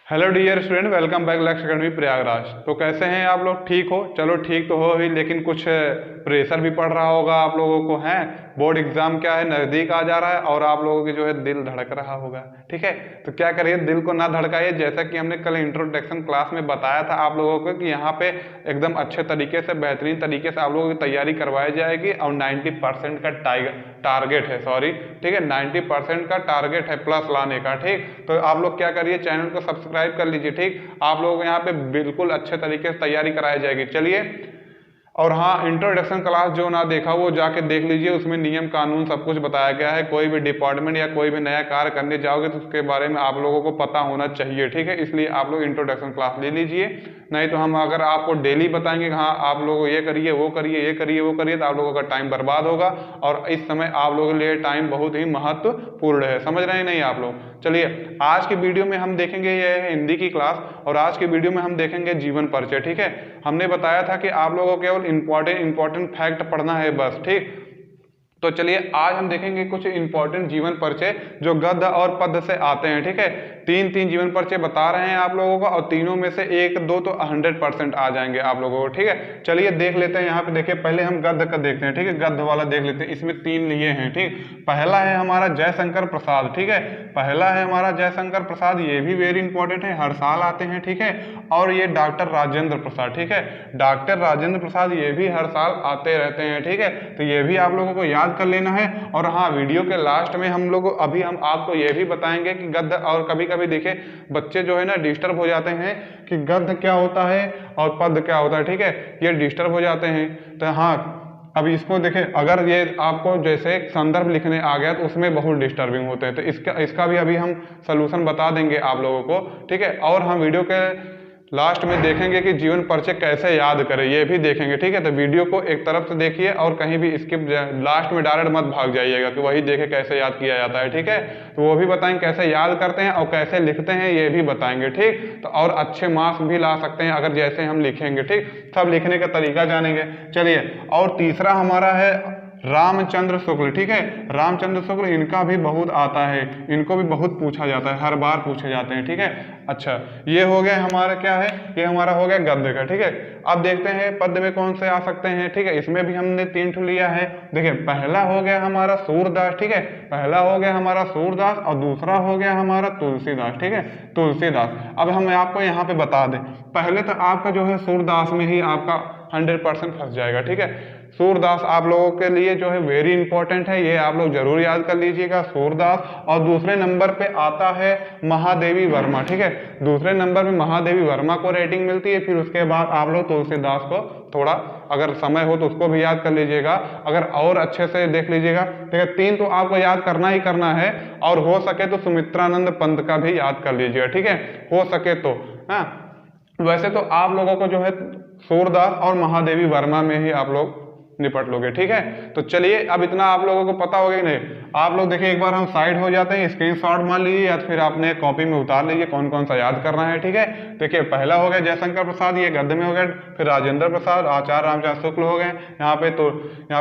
Hello dear student, welcome back Lakshya academy Prayagraj. तो कैसे हैं आप लोग? ठीक हो? चलो ठीक तो हो ही, लेकिन कुछ प्रेशर भी पड़ रहा होगा आप लोगों को। हैं बोर्ड एग्जाम क्या है, नज़दीक आ जा रहा है और आप लोगों की जो है दिल धड़क रहा होगा। ठीक है, तो क्या करिए, दिल को ना धड़काइए। जैसा कि हमने कल इंट्रोडक्शन क्लास में बताया था आप लोगों को कि यहाँ पे एकदम अच्छे तरीके से, बेहतरीन तरीके से आप लोगों की तैयारी करवाई जाएगी और 90% का टारगेट है, सॉरी, ठीक है, 90% का टारगेट है प्लस लाने का। ठीक, तो आप लोग क्या करिए, चैनल को सब्सक्राइब कर लीजिए। ठीक, आप लोगों को यहाँ पे बिल्कुल अच्छे तरीके से तैयारी कराई जाएगी। चलिए, और हाँ, इंट्रोडक्शन क्लास जो ना देखा वो जाके देख लीजिए, उसमें नियम कानून सब कुछ बताया गया है। कोई भी डिपार्टमेंट या कोई भी नया कार्य करने जाओगे तो उसके बारे में आप लोगों को पता होना चाहिए। ठीक है, इसलिए आप लोग इंट्रोडक्शन क्लास ले लीजिए। नहीं तो हम अगर आपको डेली बताएंगे हाँ आप लोग ये करिए वो करिए ये करिए वो करिए, तो आप लोगों का टाइम बर्बाद होगा और इस समय आप लोगों के लिए टाइम बहुत ही महत्वपूर्ण है। समझ रहे हैं नहीं आप लोग? चलिए, आज की वीडियो में हम देखेंगे, ये है हिंदी की क्लास, और आज की वीडियो में हम देखेंगे जीवन परिचय। ठीक है, हमने बताया था कि आप लोगों को केवल इंपॉर्टेंट फैक्ट पढ़ना है बस। ठीक, तो चलिए आज हम देखेंगे कुछ इंपॉर्टेंट जीवन परिचय जो गद्य और पद्य से आते हैं। ठीक है, तीन तीन जीवन परिचय बता रहे हैं आप लोगों को, और तीनों में से एक दो तो 100% आ जाएंगे आप लोगों को। ठीक है, चलिए देख लेते हैं। यहाँ पे देखिए, पहले हम गद्य का देखते हैं। ठीक है, गद्य वाला देख लेते हैं। इसमें तीन लिए हैं। ठीक, पहला है हमारा जयशंकर प्रसाद। ठीक है, पहला है हमारा जयशंकर प्रसाद, ये भी वेरी इंपॉर्टेंट है, हर साल आते हैं। ठीक है, और ये डॉक्टर राजेंद्र प्रसाद। ठीक है, डॉक्टर राजेंद्र प्रसाद ये भी हर साल आते रहते हैं। ठीक है, तो ये भी आप लोगों को याद कर लेना है। और हाँ, वीडियो के लास्ट में हम आपको ये भी बताएंगे कि गद्य, और कभी कभी देखिए बच्चे जो है ना डिस्टर्ब हो जाते हैं कि गद्य क्या होता है और पद्य क्या होता है। ठीक है, ये डिस्टर्ब हो जाते हैं। तो हाँ, अब इसको देखें, अगर ये आपको जैसे संदर्भ लिखने आ गया तो उसमें बहुत डिस्टर्बिंग होते हैं, तो इसका भी अभी हम सलूशन बता देंगे आप लोगों को। ठीक है, और हम वीडियो के लास्ट में देखेंगे कि जीवन परिचय कैसे याद करें, ये भी देखेंगे। ठीक है, तो वीडियो को एक तरफ से देखिए और कहीं भी स्किप, लास्ट में डायरेक्ट मत भाग जाइएगा कि वही देखे कैसे याद किया जाता है। ठीक है, तो वो भी बताएंगे कैसे याद करते हैं और कैसे लिखते हैं, ये भी बताएंगे। ठीक, तो और अच्छे मार्क्स भी ला सकते हैं अगर जैसे हम लिखेंगे। ठीक, सब लिखने का तरीका जानेंगे। चलिए, और तीसरा हमारा है रामचंद्र शुक्ल। ठीक है, रामचंद्र शुक्ल, इनका भी बहुत आता है, इनको भी बहुत पूछा जाता है, हर बार पूछे जाते हैं। ठीक है, अच्छा, ये हो गया हमारा, क्या है, ये हमारा हो गया गद्य का। ठीक है, अब देखते हैं पद्य में कौन से आ सकते हैं। ठीक है, इसमें भी हमने तीन ठो लिया है। देखिए, पहला हो गया हमारा सूरदास। ठीक है, पहला हो गया हमारा सूरदास और दूसरा हो गया हमारा तुलसीदास। ठीक है, तुलसीदास। अब हम आपको यहाँ पे बता दें, पहले तो आपका जो है सूरदास में ही आपका 100% फंस जाएगा। ठीक है, सूरदास आप लोगों के लिए जो है वेरी इंपॉर्टेंट है, ये आप लोग जरूर याद कर लीजिएगा, सूरदास। और दूसरे नंबर पे आता है महादेवी वर्मा। ठीक है, दूसरे नंबर पे महादेवी वर्मा को रेटिंग मिलती है। फिर उसके बाद आप लोग तुलसीदास को थोड़ा अगर समय हो तो उसको भी याद कर लीजिएगा, अगर और अच्छे से देख लीजिएगा। ठीक है, तीन तो आपको याद करना ही करना है, और हो सके तो सुमित्रानंद पंत का भी याद कर लीजिएगा। ठीक है, हो सके तो। हाँ, वैसे तो आप लोगों को जो है सूरदास और महादेवी वर्मा में ही आप लोग निपट लोगे। ठीक है, तो चलिए, अब इतना आप लोगों को पता होगा कि नहीं? आप लोग देखिए, एक बार हम साइड हो जाते हैं, स्क्रीनशॉट मान लीजिए या फिर आपने कॉपी में उतार लीजिए कौन कौन सा याद करना है। ठीक है, देखिए, पहला हो गया जयशंकर प्रसाद, ये गद्य में हो गया। फिर राजेंद्र प्रसाद, आचार्य रामचंद्र शुक्ल हो गए, यहाँ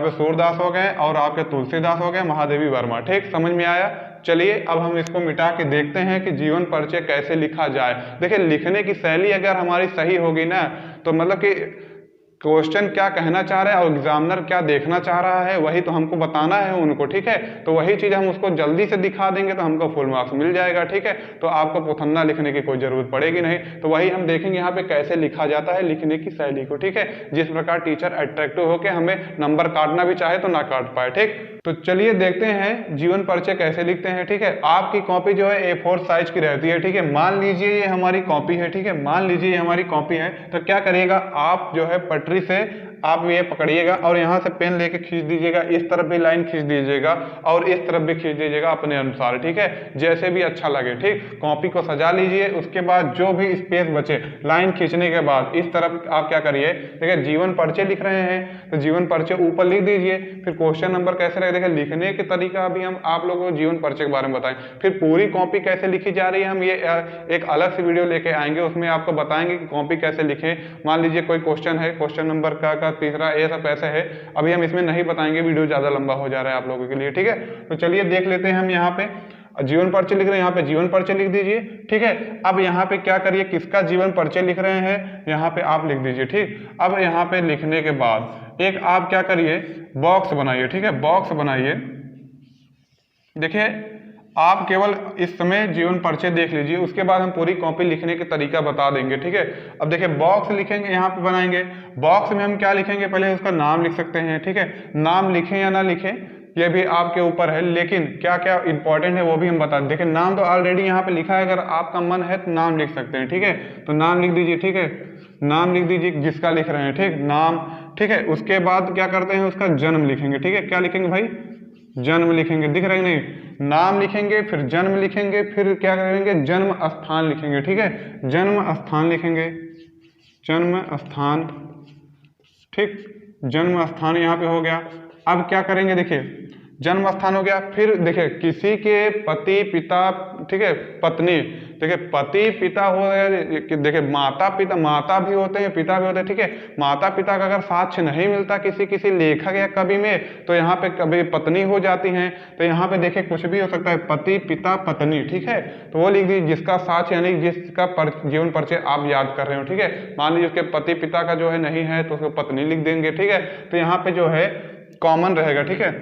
पे सूरदास हो गए, और आपके तुलसीदास हो गए, महादेवी वर्मा। ठीक, समझ में आया? चलिए, अब हम इसको मिटा के देखते हैं कि जीवन परिचय कैसे लिखा जाए। देखिए, लिखने की शैली अगर हमारी सही होगी ना, तो मतलब कि क्वेश्चन क्या कहना चाह रहे हैं और एग्जामिनर क्या देखना चाह रहा है वही तो हमको बताना है उनको। ठीक है, तो वही चीज़ हम उसको जल्दी से दिखा देंगे तो हमको फुल मार्क्स मिल जाएगा। ठीक है, तो आपको पोथन्ना लिखने की कोई जरूरत पड़ेगी नहीं। तो वही हम देखेंगे यहाँ पे कैसे लिखा जाता है, लिखने की शैली को। ठीक है, जिस प्रकार टीचर अट्रैक्टिव होकर हमें नंबर काटना भी चाहे तो ना काट पाए। ठीक, तो चलिए देखते हैं जीवन परिचय कैसे लिखते हैं। ठीक है, आपकी कॉपी जो है A4 साइज की रहती है। ठीक है, मान लीजिए ये हमारी कॉपी है। ठीक है, मान लीजिए ये हमारी कॉपी है, तो क्या करिएगा, आप जो है पटरी से आप ये पकड़िएगा और यहाँ से पेन लेके खींच दीजिएगा, इस तरफ भी लाइन खींच दीजिएगा और इस तरफ भी खींच दीजिएगा अपने अनुसार। ठीक है, जैसे भी अच्छा लगे। ठीक, कॉपी को सजा लीजिए, उसके बाद जो भी स्पेस बचे लाइन खींचने के बाद इस तरफ आप क्या करिए, देखिए जीवन परिचय लिख रहे हैं तो जीवन परिचय ऊपर लिख दीजिए। फिर क्वेश्चन नंबर कैसे रहे, देखिए लिखने के तरीका भी हम आप लोगों को जीवन परिचय के बारे में बताएं। फिर पूरी कॉपी कैसे लिखी जा रही है हम ये एक अलग से वीडियो लेके आएंगे, उसमें आपको बताएंगे कि कॉपी कैसे लिखें। मान लीजिए कोई क्वेश्चन है, क्वेश्चन नंबर का तीसरा, ये सब ऐसे है। अभी हम इसमें नहीं बताएंगे, वीडियो ज़्यादा लंबा हो जा रहा है आप लोगों के लिए, ठीक है। तो चलिए देख लेते हैं हम यहाँ पे जीवन परिचय लिख रहे हैं, यहाँ पे जीवन परिचय लिख दीजिए, ठीक है। अब यहाँ पे क्या करिए, किसका जीवन परिचय लिख रहे हैं यहाँ पे आप लिख दीजिए, ठीक। अब यहाँ पे लिखने के बाद एक आप क्या करिए, बॉक्स बनाइए, ठीक है, बॉक्स बनाइए। देखिए आप केवल इस समय जीवन परिचय देख लीजिए, उसके बाद हम पूरी कॉपी लिखने का तरीका बता देंगे, ठीक है। अब देखिए बॉक्स लिखेंगे, यहाँ पे बनाएंगे, बॉक्स में हम क्या लिखेंगे, पहले उसका नाम लिख सकते हैं, ठीक है। नाम लिखें या ना लिखें ये भी आपके ऊपर है, लेकिन क्या क्या इंपॉर्टेंट है वो भी हम बता दें। देखिए नाम तो ऑलरेडी यहाँ पे लिखा है, अगर आपका मन है तो नाम लिख सकते हैं, ठीक है। तो नाम लिख दीजिए, ठीक है, नाम लिख दीजिए जिसका लिख रहे हैं, ठीक, नाम, ठीक है। उसके बाद क्या करते हैं, उसका जन्म लिखेंगे, ठीक है। क्या लिखेंगे भाई, जन्म लिखेंगे, दिख रहे नहीं, नाम लिखेंगे, फिर जन्म लिखेंगे, फिर क्या करेंगे, जन्म स्थान लिखेंगे, ठीक है, जन्म स्थान लिखेंगे, जन्म स्थान, ठीक, जन्म स्थान यहाँ पे हो गया। अब क्या करेंगे, देखिए जन्म स्थान हो गया, फिर देखिए किसी के पति पिता, ठीक है, पत्नी, देखिए पति पिता हो गया, देखिए माता पिता, माता भी होते हैं पिता भी होते हैं, ठीक है। माता पिता का अगर साक्ष्य नहीं मिलता किसी लेखक या कवि में, तो यहाँ पे कभी पत्नी हो जाती हैं, तो यहाँ पे देखिए कुछ भी हो सकता है, पति पिता पत्नी, ठीक है। तो वो लिख दीजिए जिसका साक्ष्य, यानी जिसका जीवन परिचय आप याद कर रहे हो, ठीक है। मान लीजिए उसके पति पिता का जो है नहीं है तो उसको पत्नी लिख देंगे, ठीक है। तो यहाँ पे जो है कॉमन रहेगा, ठीक है,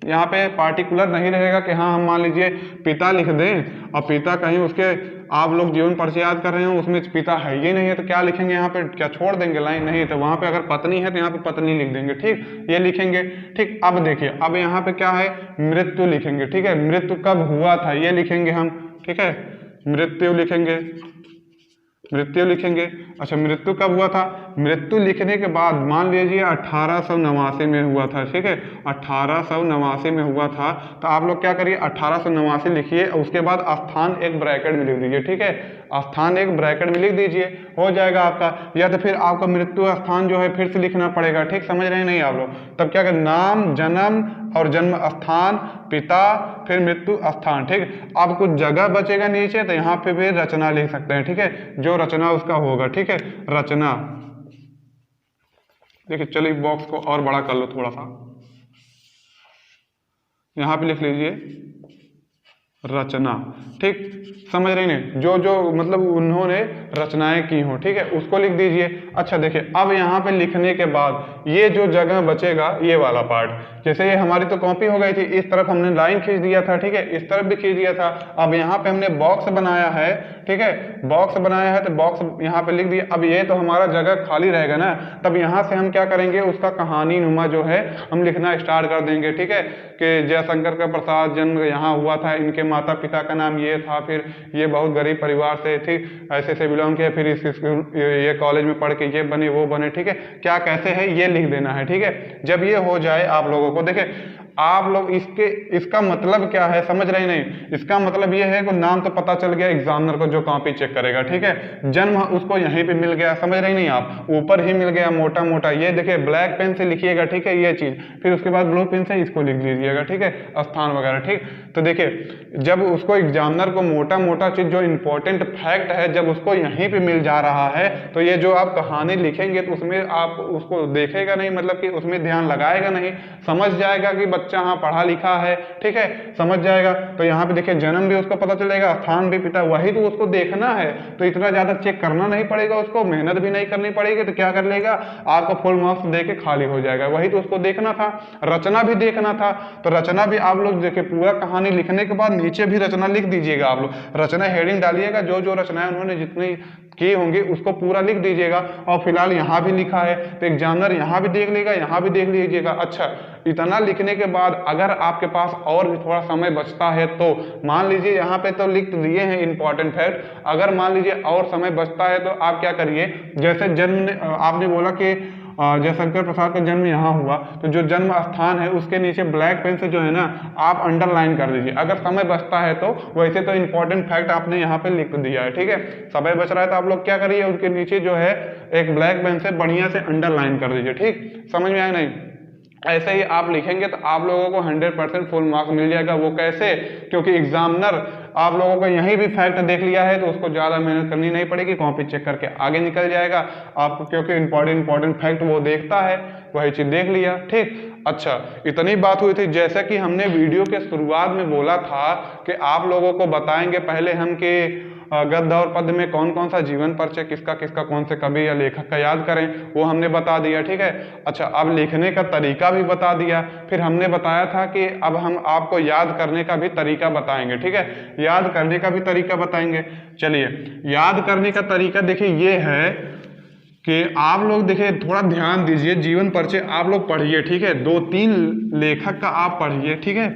यहाँ पे पार्टिकुलर नहीं रहेगा कि हाँ हम मान लीजिए पिता लिख दें और पिता कहीं उसके आप लोग जीवन परिचय याद कर रहे हो उसमें पिता है ही नहीं है, तो क्या लिखेंगे यहाँ पे, क्या छोड़ देंगे लाइन, नहीं, तो वहाँ पे अगर पत्नी है तो यहाँ पे पत्नी लिख देंगे, ठीक, ये लिखेंगे, ठीक। अब देखिए अब यहाँ पे क्या है, मृत्यु लिखेंगे, ठीक है, मृत्यु कब हुआ था ये लिखेंगे हम, ठीक है, मृत्यु लिखेंगे, मृत्यु लिखेंगे। अच्छा मृत्यु कब हुआ था, मृत्यु लिखने के बाद मान लीजिए 1889 में हुआ था, ठीक है, 1889 में हुआ था। तो आप लोग क्या करिए 1889 लिखिए, उसके बाद स्थान एक ब्रैकेट में लिख दीजिए, ठीक है, स्थान एक ब्रैकेट में लिख दीजिए, हो जाएगा आपका। या तो फिर आपका मृत्यु स्थान जो है फिर से लिखना पड़ेगा, ठीक, समझ रहे हैं नहीं आप लोग। तब क्या करें, नाम जन्म और जन्म स्थान, पिता, फिर मृत्यु स्थान, ठीक। अब कुछ जगह बचेगा नीचे तो यहाँ पे भी रचना लिख सकते हैं, ठीक है, जो रचना उसका होगा, ठीक है, रचना। देखिए चलिए बॉक्स को और बड़ा कर लो थोड़ा सा, यहाँ पे लिख लीजिए रचना, ठीक, समझ रहे हैं, जो जो मतलब उन्होंने रचनाएं की हो, ठीक है, उसको लिख दीजिए। अच्छा देखिए अब यहाँ पे लिखने के बाद ये जो जगह बचेगा ये वाला पार्ट, जैसे ये हमारी तो कॉपी हो गई थी, इस तरफ हमने लाइन खींच दिया था, ठीक है, इस तरफ भी खींच दिया था। अब यहाँ पे हमने बॉक्स बनाया है, ठीक है, बॉक्स बनाया है तो बॉक्स यहाँ पे लिख दिया। अब ये तो हमारा जगह खाली रहेगा ना, तब यहाँ से हम क्या करेंगे, उसका कहानी नुमा जो है हम लिखना स्टार्ट कर देंगे, ठीक है, कि जयशंकर का प्रसाद जन्म यहाँ हुआ था, इनके माता पिता का नाम ये था, फिर ये बहुत गरीब परिवार से थी, ऐसे से बिलोंग किया, फिर इस ये कॉलेज में पढ़ के ये बने वो बने, ठीक है, क्या कैसे है ये लिख देना है, ठीक है। जब ये हो जाए आप लोगों को, देखिए आप लोग इसका मतलब क्या है समझ रहे नहीं, इसका मतलब ये है कि नाम तो पता चल गया एग्जामिनर को जो कॉपी चेक करेगा, ठीक है, जन्म उसको यहीं पे मिल गया, समझ रहे नहीं आप, ऊपर ही मिल गया मोटा मोटा, ये देखिए ब्लैक पेन से लिखिएगा, ठीक है, ये चीज, फिर उसके बाद ब्लू पेन से इसको लिख लीजिएगा, ठीक है, स्थान वगैरह, ठीक। तो देखिए जब उसको एग्जामिनर को मोटा मोटा चीज जो इंपॉर्टेंट फैक्ट है जब उसको यहीं पे मिल जा रहा है, तो ये जो आप कहानी लिखेंगे तो उसमें आप उसको देखेगा नहीं, मतलब कि उसमें ध्यान लगाएगा नहीं, समझ जाएगा कि बच्चा हाँ पढ़ा लिखा है, ठीक है, समझ जाएगा। तो यहाँ पे देखिए जन्म भी उसको पता चलेगा, स्थान भी पिता, वही तो उसको देखना है, तो इतना ज्यादा चेक करना नहीं पड़ेगा, उसको मेहनत भी नहीं करनी पड़ेगी, तो क्या कर लेगा, आपको फुल मार्क्स दे के खाली हो जाएगा, वही तो उसको देखना था। रचना भी देखना था, तो रचना भी आप लोग देखिए पूरा कहानी लिखने के बाद नीचे भी रचना लिख दीजिएगा, आप लोग रचना हेडिंग डालिएगा, जो जो रचनाएं उन्होंने जितनी की होंगी उसको पूरा लिख दीजिएगा। और फिलहाल यहाँ भी लिखा है तो एग्जामिनर यहाँ भी देख लेगा, यहाँ भी देख लीजिएगा। अच्छा इतना लिखने के बाद अगर आपके पास और भी थोड़ा समय बचता है तो मान लीजिए यहाँ पे तो लिख दिए हैं इंपॉर्टेंट फैक्ट, अगर मान लीजिए और समय बचता है तो आप क्या करिए, जैसे जन्म आपने बोला कि जयशंकर प्रसाद का जन्म यहाँ हुआ, तो जो जन्म स्थान है उसके नीचे ब्लैक पेन से जो है ना आप अंडरलाइन कर दीजिए, अगर समय बचता है तो। वैसे तो इंपॉर्टेंट फैक्ट आपने यहाँ पे लिख दिया है, ठीक है, समय बच रहा है तो आप लोग क्या करिए, उसके नीचे जो है एक ब्लैक पेन से बढ़िया से अंडरलाइन कर दीजिए, ठीक, समझ में आया नहीं। ऐसे ही आप लिखेंगे तो आप लोगों को 100% फुल मार्क्स मिल जाएगा। वो कैसे? क्योंकि एग्जामिनर आप लोगों को यहीं भी फैक्ट देख लिया है तो उसको ज़्यादा मेहनत करनी नहीं पड़ेगी, कॉपी चेक करके आगे निकल जाएगा आपको, क्योंकि इंपॉर्टेंट फैक्ट वो देखता है, वही चीज़ देख लिया। ठीक, अच्छा, इतनी बात हुई थी। जैसा कि हमने वीडियो के शुरुआत में बोला था कि आप लोगों को बताएंगे पहले हम कि गद्य और पद्य में कौन कौन सा जीवन परिचय किसका किसका, कौन से कवि या लेखक का याद करें, वो हमने बता दिया। ठीक है, अच्छा, अब लिखने का तरीका भी बता दिया। फिर हमने बताया था कि अब हम आपको याद करने का भी तरीका बताएंगे। ठीक है, याद करने का भी तरीका बताएंगे। चलिए, याद करने का तरीका देखिए ये है कि आप लोग देखिए, थोड़ा ध्यान दीजिए, जीवन परिचय आप लोग पढ़िए। ठीक है, 2-3 लेखक का आप पढ़िए। ठीक है,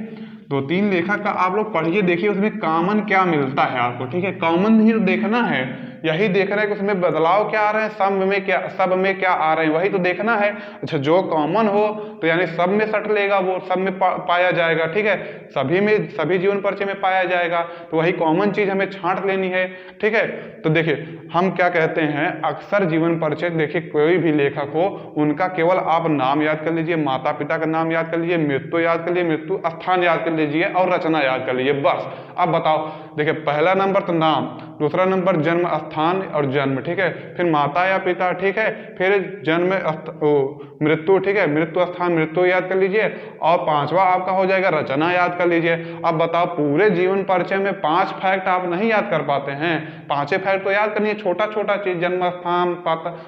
2-3 लेखक का आप लोग पढ़िए, देखिए उसमें कॉमन क्या मिलता है आपको। ठीक है, कॉमन ही तो देखना है, यही देखना है कि उसमें बदलाव क्या आ रहे हैं, सब में क्या आ रहे हैं, वही तो देखना है। अच्छा, जो कॉमन हो तो यानी सब में सट लेगा, वो सब में पाया जाएगा। ठीक है, सभी जीवन परिचय में पाया जाएगा, तो वही कॉमन चीज हमें छांट लेनी है। ठीक है, तो देखिए हम क्या कहते हैं, अक्सर जीवन परिचय देखिए कोई भी लेखक हो उनका केवल आप नाम याद कर लीजिए, माता पिता का नाम याद कर लीजिए, मृत्यु याद कर लीजिए, मृत्यु स्थान याद कर लीजिए और रचना याद कर लीजिए, बस। अब बताओ, देखिए पहला नंबर तो नाम, दूसरा नंबर जन्म स्थान और जन्म। ठीक है, फिर माता या पिता। ठीक है, फिर मृत्यु। ठीक है, मृत्यु स्थान, मृत्यु याद कर लीजिए, और 5वां आपका हो जाएगा रचना याद कर लीजिए। अब बताओ, पूरे जीवन परिचय में 5 फैक्ट आप नहीं याद कर पाते हैं, 5 फैक्ट तो याद करनी है, छोटा छोटा चीज, जन्म स्थान,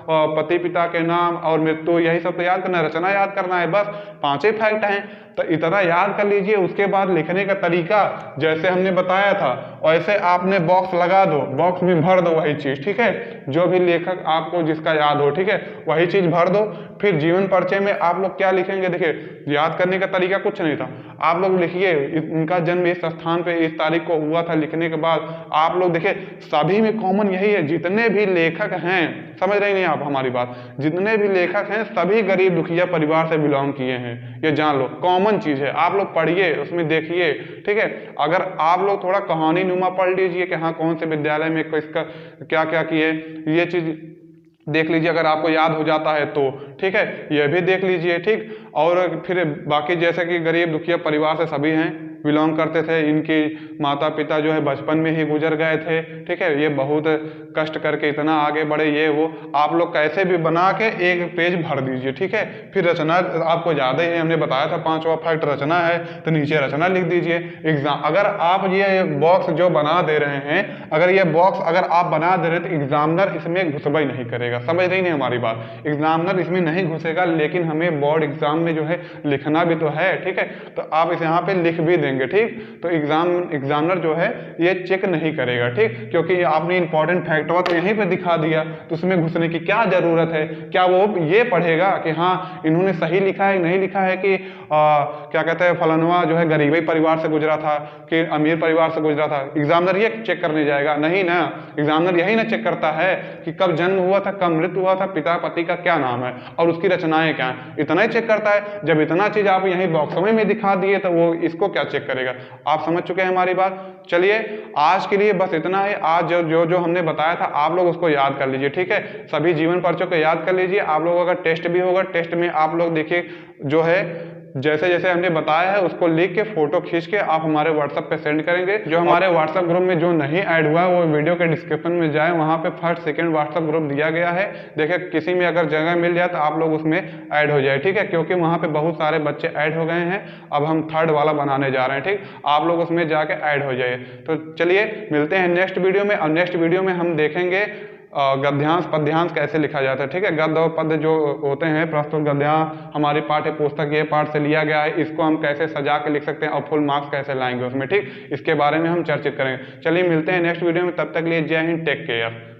पति पिता के नाम और मृत्यु, यही सब तो याद करना है, रचना याद करना है, बस 5 फैक्ट हैं। तो इतना याद कर लीजिए। उसके बाद लिखने का तरीका जैसे हमने बताया था वैसे आपने बॉक्स लगा दो, बॉक्स में भर दो वही चीज। ठीक है, जो भी लेखक आपको जिसका याद हो, ठीक है, वही चीज भर दो। फिर जीवन परिचय में आप लोग क्या लिखेंगे, देखिए याद करने का तरीका कुछ नहीं था, आप लोग लिखिए इनका जन्म इस स्थान पे इस तारीख को हुआ था। लिखने के बाद आप लोग देखिए सभी में कॉमन यही है, जितने भी लेखक हैं, समझ रहे नहीं आप हमारी बात, जितने भी लेखक हैं सभी गरीब दुखिया परिवार से बिलोंग किए हैं, ये जान लो, कॉमन चीज है। आप लोग पढ़िए, उसमें देखिए। ठीक है, अगर आप लोग थोड़ा कहानी नुमा पढ़ लीजिए कि हाँ कौन से विद्यालय में किसका क्या क्या किए, ये चीज देख लीजिए, अगर आपको याद हो जाता है तो। ठीक है, यह भी देख लीजिए। ठीक, और फिर बाकी जैसे कि गरीब दुखिया परिवार से सभी हैं, बिलोंग करते थे, इनकी माता पिता जो है बचपन में ही गुजर गए थे। ठीक है, ये बहुत कष्ट करके इतना आगे बढ़े, ये वो आप लोग कैसे भी बना के एक पेज भर दीजिए। ठीक है, फिर रचना आपको याद ही है, हमने बताया था 5वां फैक्ट रचना है, तो नीचे रचना लिख दीजिए। एग्जाम अगर आप ये बॉक्स जो बना दे रहे हैं, अगर ये बॉक्स अगर आप बना दे रहे तो एग्जामिनर इसमें घुसबई नहीं करेगा, समझ रही नहीं हमारी बात, एग्जामिनर इसमें नहीं घुसेगा, लेकिन हमें बोर्ड एग्जाम में जो है लिखना भी तो है। ठीक है, तो आप इस यहाँ पे लिख भी देंगे। ठीक, तो एग्जामिनर जो है ये चेक नहीं करेगा। ठीक, क्योंकि आपने इंपॉर्टेंट फैक्ट तो यहीं पे दिखा दिया, तो उसमें घुसने की क्या जरूरत है? क्या वो ये पढ़ेगा कि हाँ इन्होंने सही लिखा है नहीं लिखा है, कि क्या कहते हैं फलानवा जो है गरीबी परिवार से गुजरा था कि अमीर परिवार से गुजरा था? एग्जामिनर ये चेक करने जाएगा नहीं ना, एग्जामिनर यही ना चेक करता है कि कब जन्म हुआ था, कब मृत्यु हुआ था, पिता पति का क्या नाम है और उसकी रचनाएं क्या है, इतना ही चेक करता है। जब इतना चीज आप यहीं बॉक्स में दिखा दिए तो वो इसको क्या चेक करेगा? आप समझ चुके हैं हमारी बात। चलिए, आज के लिए बस इतना है। आज जो हमने बताया था आप लोग उसको याद कर लीजिए। ठीक है, सभी जीवन परिचय को याद कर लीजिए। आप लोगों का टेस्ट भी होगा, टेस्ट में आप लोग देखिए जो है जैसे जैसे हमने बताया है उसको लिख के फोटो खींच के आप हमारे व्हाट्सएप पे सेंड करेंगे। जो हमारे व्हाट्सएप ग्रुप में जो नहीं ऐड हुआ है वो वीडियो के डिस्क्रिप्शन में जाए, वहां पे फर्स्ट सेकंड व्हाट्सएप ग्रुप दिया गया है, देखिए किसी में अगर जगह मिल जाए तो आप लोग उसमें ऐड हो जाए। ठीक है, क्योंकि वहां पे बहुत सारे बच्चे ऐड हो गए हैं, अब हम 3rd वाला बनाने जा रहे हैं। ठीक, आप लोग उसमें जाके ऐड हो जाइए। तो चलिए मिलते हैं नेक्स्ट वीडियो में, और नेक्स्ट वीडियो में हम देखेंगे गद्यांश पद्यांश कैसे लिखा जाता है। ठीक है, गद्य और पद्य जो होते हैं, प्रस्तुत गद्यांश हमारी पाठ्य पुस्तक ये पाठ से लिया गया है, इसको हम कैसे सजा के लिख सकते हैं और फुल मार्क्स कैसे लाएंगे उसमें। ठीक, इसके बारे में हम चर्चित करेंगे। चलिए मिलते हैं नेक्स्ट वीडियो में, तब तक लिए जय हिंद, टेक केयर।